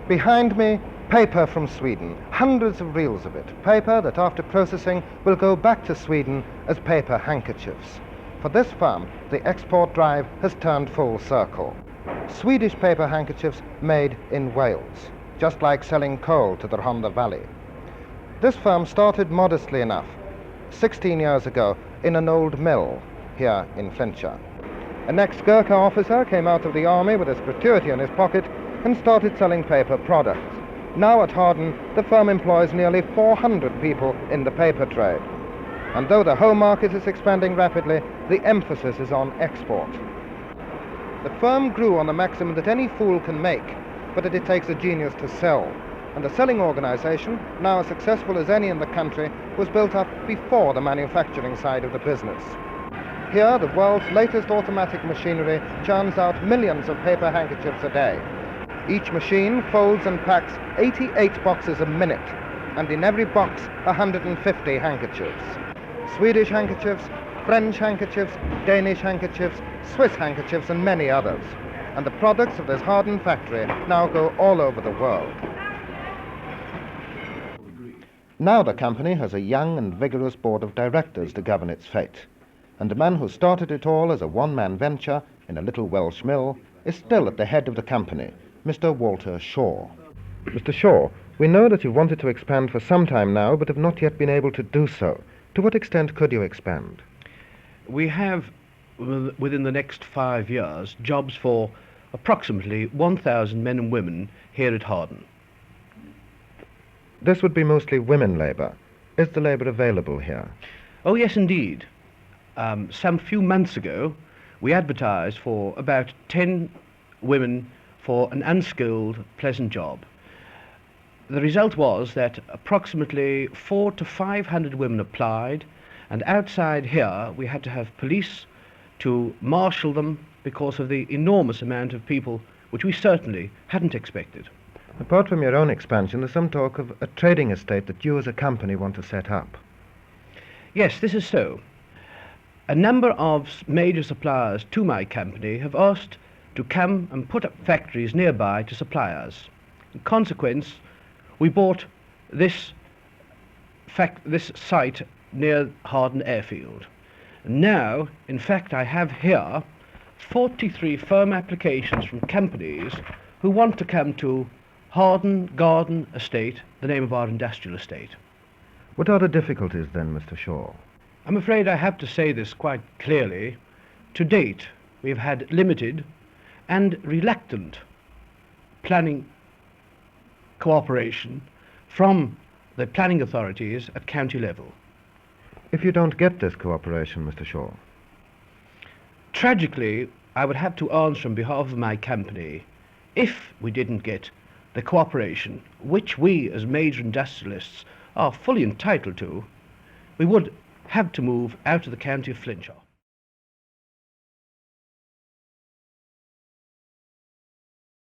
Behind me, paper from Sweden, hundreds of reels of it. Paper that after processing will go back to Sweden as paper handkerchiefs. For this firm, the export drive has turned full circle. Swedish paper handkerchiefs made in Wales, just like selling coal to the Rhondda Valley. This firm started modestly enough, 16 years ago, in an old mill here in Flintshire. An ex-Gurkha officer came out of the army with his gratuity in his pocket and started selling paper products. Now at Hawarden, the firm employs nearly 400 people in the paper trade. And though the home market is expanding rapidly, the emphasis is on export. The firm grew on the maxim that any fool can make, but that it takes a genius to sell. And the selling organization, now as successful as any in the country, was built up before the manufacturing side of the business. Here, the world's latest automatic machinery churns out millions of paper handkerchiefs a day. Each machine folds and packs 88 boxes a minute, and in every box 150 handkerchiefs. Swedish handkerchiefs, French handkerchiefs, Danish handkerchiefs, Swiss handkerchiefs, and many others. And the products of this Hawarden factory now go all over the world. Now the company has a young and vigorous board of directors to govern its fate. And the man who started it all as a one-man venture in a little Welsh mill is still at the head of the company, Mr. Walter Shaw. Mr. Shaw, we know that you've wanted to expand for some time now, but have not yet been able to do so. To what extent could you expand? We have, within the next 5 years, jobs for approximately 1,000 men and women here at Hawarden. This would be mostly women labour. Is the labour available here? Oh, yes, indeed. Some few months ago, we advertised for about 10 women for an unskilled, pleasant job. The result was that approximately 400 to 500 women applied, and outside here we had to have police to marshal them because of the enormous amount of people which we certainly hadn't expected. Apart from your own expansion, there's some talk of a trading estate that you as a company want to set up. Yes, this is so. A number of major suppliers to my company have asked to come and put up factories nearby to supply us. In consequence, we bought this site near Hawarden Airfield. Now, in fact, I have here 43 firm applications from companies who want to come to Hawarden Garden Estate, the name of our industrial estate. What are the difficulties then, Mr. Shaw? I'm afraid I have to say this quite clearly. To date, we've had limited and reluctant planning cooperation from the planning authorities at county level. If you don't get this cooperation, Mr. Shaw? Tragically, I would have to answer on behalf of my company. If we didn't get the cooperation, which we as major industrialists are fully entitled to, we would have to move out of the county of Flintshire.